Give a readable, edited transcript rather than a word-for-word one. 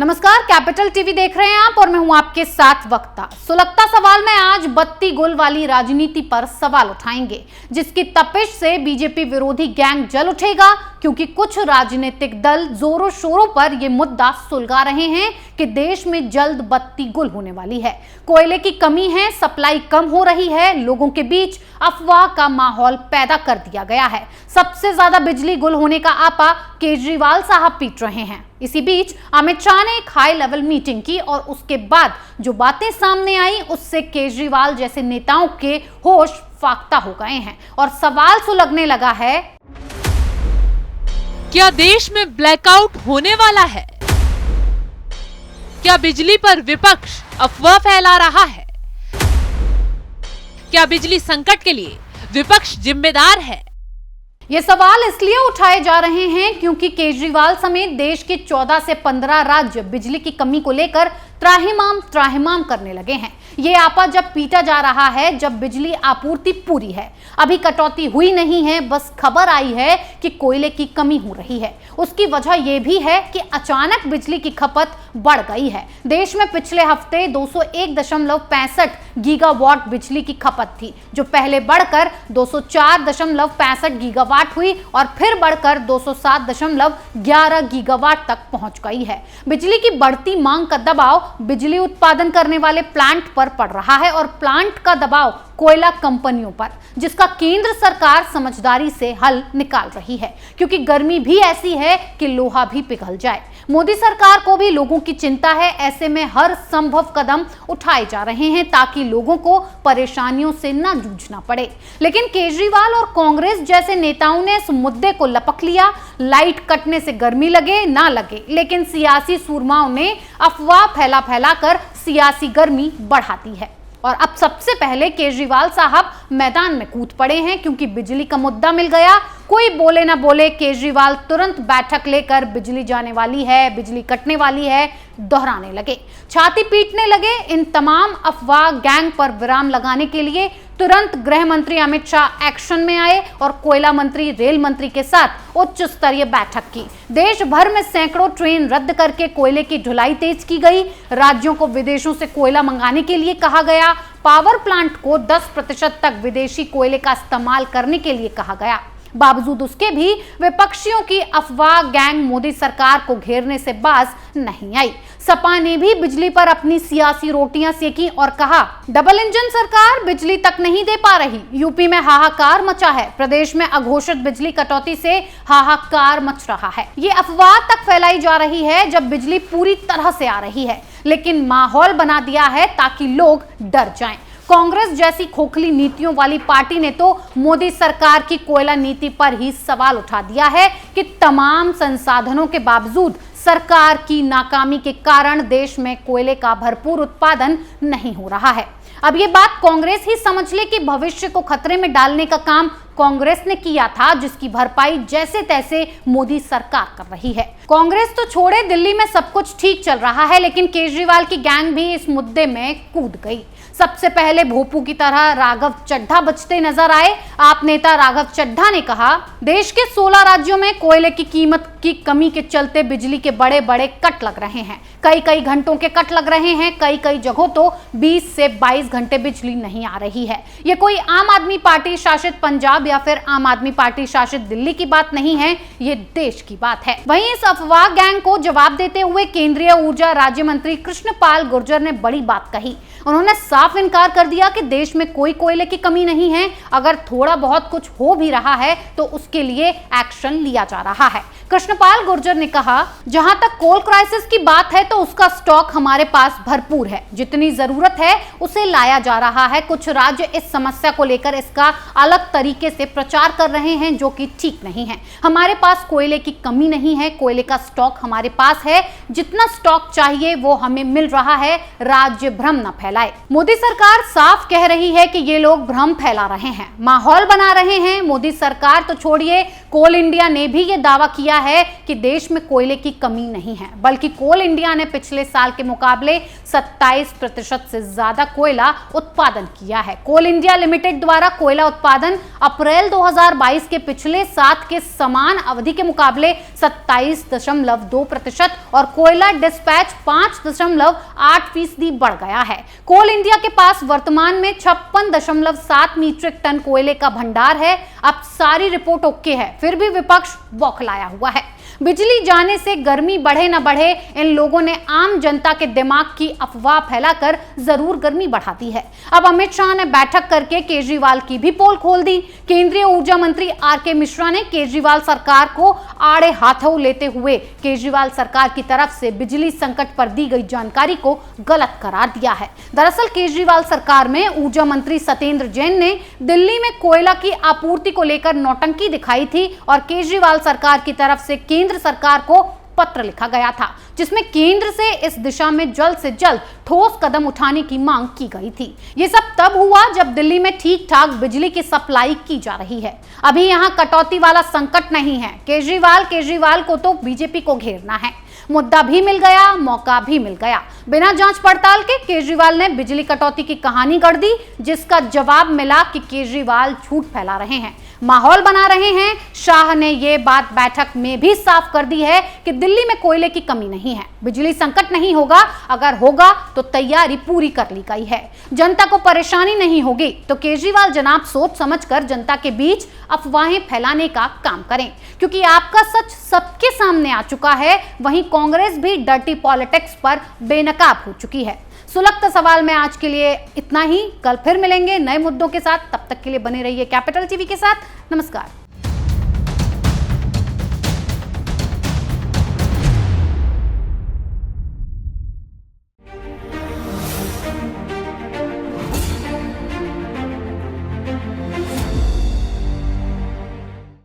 नमस्कार, capital TV देख रहे हैं आप और मैं हूं आपके साथ वक्ता। सुलगता सवाल में आज बत्ती गुल वाली राजनीति पर सवाल उठाएंगे, जिसकी तपिश से बीजेपी विरोधी गैंग जल उठेगा, क्योंकि कुछ राजनीतिक दल जोरों शोरों पर यह मुद्दा सुलगा रहे हैं कि देश में जल्द बत्ती गुल होने वाली है। कोयले की कमी है, सप्लाई कम हो रही है, लोगों के बीच अफवाह का माहौल पैदा कर दिया गया है। सबसे ज्यादा बिजली गुल होने का आपा केजरीवाल साहब पीट रहे हैं। इसी बीच अमित शाह ने एक हाई लेवल मीटिंग की और उसके बाद जो बातें सामने आई उससे केजरीवाल जैसे नेताओं के होश फाख्ता हो गए हैं और सवाल सुलगने लगा है, क्या देश में ब्लैकआउट होने वाला है? क्या बिजली पर विपक्ष अफवाह फैला रहा है? क्या बिजली संकट के लिए विपक्ष जिम्मेदार है? ये सवाल इसलिए उठाए जा रहे हैं क्योंकि केजरीवाल समेत देश के 14 से 15 राज्य बिजली की कमी को लेकर त्राहिमाम करने लगे हैं। ये आपा जब पीटा जा रहा है जब बिजली आपूर्ति पूरी है। अभी कटौती हुई नहीं है, बस खबर आई है कि कोयले की कमी हो रही है। उसकी वजह यह भी है कि अचानक बिजली की खपत बढ़ गई है। देश में पिछले हफ्ते 201.65 गीगावाट बिजली की खपत थी, जो पहले बढ़कर 204.65 गीगावाट हुई और फिर बढ़कर 207.11 गीगावाट तक पहुंच गई है। बिजली की बढ़ती मांग का दबाव बिजली उत्पादन करने वाले प्लांट पर पड़ रहा है और प्लांट का दबाव कोयला कंपनियों पर, जिसका केंद्र सरकार समझदारी से हल निकाल रही है, क्योंकि गर्मी भी ऐसी है कि लोहा भी पिघल जाए। मोदी सरकार को भी लोगों की चिंता है। ऐसे में हर संभव कदम उठाए जा रहे हैं ताकि लोगों को परेशानियों से न जूझना पड़े। लेकिन केजरीवाल और कांग्रेस जैसे नेताओं ने इस मुद्दे को लपक लिया। लाइट कटने से गर्मी लगे ना लगे, लेकिन सियासी सूरमाओं ने अफवाह फैला कर सियासी गर्मी बढ़ा दी है। और अब सबसे पहले केजरीवाल साहब मैदान में कूद पड़े हैं, क्योंकि बिजली का मुद्दा मिल गया। कोई बोले ना बोले, केजरीवाल तुरंत बैठक लेकर बिजली जाने वाली है, बिजली कटने वाली है दोहराने लगे, छाती पीटने लगे। इन तमाम अफवाह गैंग पर विराम लगाने के लिए तुरंत गृह मंत्री अमित शाह एक्शन में आए और कोयला मंत्री, रेल मंत्री के साथ उच्च स्तरीय बैठक की। देश भर में सैकड़ों ट्रेन रद्द करके कोयले की ढुलाई तेज की गई। राज्यों को विदेशों से कोयला मंगाने के लिए कहा गया। पावर प्लांट को 10% तक विदेशी कोयले का इस्तेमाल करने के लिए कहा गया। बावजूद उसके भी विपक्षियों की अफवाह गैंग मोदी सरकार को घेरने से बाज नहीं आई। सपा ने भी बिजली पर अपनी सियासी रोटियां सेकी और कहा, डबल इंजन सरकार बिजली तक नहीं दे पा रही। यूपी में हाहाकार मचा है। प्रदेश में अघोषित बिजली कटौती से हाहाकार मच रहा है। ये अफवाह तक फैलाई जा रही है जब बिजली पूरी तरह से आ रही है, लेकिन माहौल बना दिया है ताकि लोग डर जाएं। कांग्रेस जैसी खोखली नीतियों वाली पार्टी ने तो मोदी सरकार की कोयला नीति पर ही सवाल उठा दिया है कि तमाम संसाधनों के बावजूद सरकार की नाकामी के कारण देश में कोयले का भरपूर उत्पादन नहीं हो रहा है। अब ये बात कांग्रेस ही समझ ले कि भविष्य को खतरे में डालने का काम कांग्रेस ने किया था, जिसकी भरपाई जैसे तैसे मोदी सरकार कर रही है। कांग्रेस तो छोड़े, दिल्ली में सब कुछ ठीक चल रहा है, लेकिन केजरीवाल की गैंग भी इस मुद्दे में कूद गई। सबसे पहले भोपू की तरह राघव चड्ढा बचते नजर आए। आप नेता राघव चड्ढा ने कहा, देश के 16 राज्यों में कोयले की कीमत की कमी के चलते बिजली के बड़े बड़े कट लग रहे हैं। कई घंटों के कट लग रहे हैं। कई जगहों तो 20 से 22 घंटे बिजली नहीं आ रही है। ये कोई आम आदमी पार्टी शासित पंजाब या फिर आम आदमी पार्टी शासित दिल्ली की बात नहीं है, ये देश की बात है। वहीं इस अफवाह गैंग को जवाब देते हुए केंद्रीय ऊर्जा राज्य मंत्री कृष्णपाल गुर्जर ने बड़ी बात कही। उन्होंने साफ इनकार कर दिया कि देश में कोई कोयले की कमी नहीं है। अगर थोड़ा बहुत कुछ हो भी रहा है तो उसके लिए एक्शन लिया जा रहा है। कृष्णपाल गुर्जर ने कहा, जहां तक कोल क्राइसिस की बात है तो उसका स्टॉक हमारे पास भरपूर है। जितनी जरूरत है उसे लाया जा रहा है। कुछ राज्य इस समस्या को लेकर इसका अलग तरीके से प्रचार कर रहे हैं, जो कि ठीक नहीं है। हमारे पास कोयले की कमी नहीं है, कोयले का स्टॉक हमारे पास है। जितना स्टॉक चाहिए वो हमें मिल रहा है। राज्य भ्रम न फैलाएं। फैलाए। मोदी सरकार साफ कह रही है कि ये लोग भ्रम फैला रहे हैं, माहौल बना रहे हैं। मोदी सरकार तो छोड़िए, कोल इंडिया ने भी ये दावा किया है कि देश में कोयले की कमी नहीं है, बल्कि कोल इंडिया ने पिछले साल के मुकाबले 27% से ज्यादा कोयला उत्पादन किया है। कोल इंडिया लिमिटेड द्वारा कोयला उत्पादन अप्रैल 2022 के पिछले 7 के समान अवधि के मुकाबले 27.2% और कोयला डिस्पैच 5.8% बढ़ गया है। कोल इंडिया के पास वर्तमान में 56.7 मीट्रिक टन कोयले का भंडार है। अब सारी रिपोर्ट ओके है, फिर भी विपक्ष बौखलाया हुआ है। बिजली जाने से गर्मी बढ़े न बढ़े, इन लोगों ने आम जनता के दिमाग की अफवाह फैलाकर जरूर गर्मी बढ़ा दी है। अब अमित शाह ने बैठक करके केजरीवाल की भी पोल खोल दी। केंद्रीय ऊर्जा मंत्री आर.के. मिश्रा ने केजरीवाल सरकार को आड़े हाथों लेते हुए केजरीवाल सरकार की तरफ से बिजली संकट पर दी गई जानकारी को गलत करार दिया है। दरअसल केजरीवाल सरकार में ऊर्जा मंत्री सत्येंद्र जैन ने दिल्ली में कोयला की आपूर्ति को लेकर नौटंकी दिखाई थी और केजरीवाल सरकार की तरफ से केंद्र सरकार को पत्र लिखा गया था, जिसमें केंद्र से इस दिशा में जल्द से जल्द ठोस कदम उठाने की मांग की गई थी। ये सब तब हुआ जब दिल्ली में ठीक ठाक बिजली की सप्लाई की जा रही है। अभी यहां कटौती वाला संकट नहीं है। केजरीवाल को तो बीजेपी को घेरना है। मुद्दा भी मिल गया, मौका भी मिल गया। बिना जांच पड़ताल के केजरीवाल ने बिजली कटौती की कहानी गढ़ दी, जिसका जवाब मिला कि केजरीवाल झूठ फैला रहे हैं, माहौल बना रहे हैं। शाह ने यह बात बैठक में भी साफ कर दी है कि दिल्ली में कोयले की कमी नहीं है, बिजली संकट नहीं होगा। अगर होगा तो तैयारी पूरी कर ली गई है, जनता को परेशानी नहीं होगी। तो केजरीवाल जनाब सोच समझकर जनता के बीच अफवाहें फैलाने का काम करें, क्योंकि आपका सच सबके सामने आ चुका है। वहीं कांग्रेस भी डर्टी पॉलिटिक्स पर बेनकाब हो चुकी है। सुलगता सवाल में आज के लिए इतना ही। कल फिर मिलेंगे नए मुद्दों के साथ। तब तक के लिए बने रहिए कैपिटल टीवी के साथ। नमस्कार।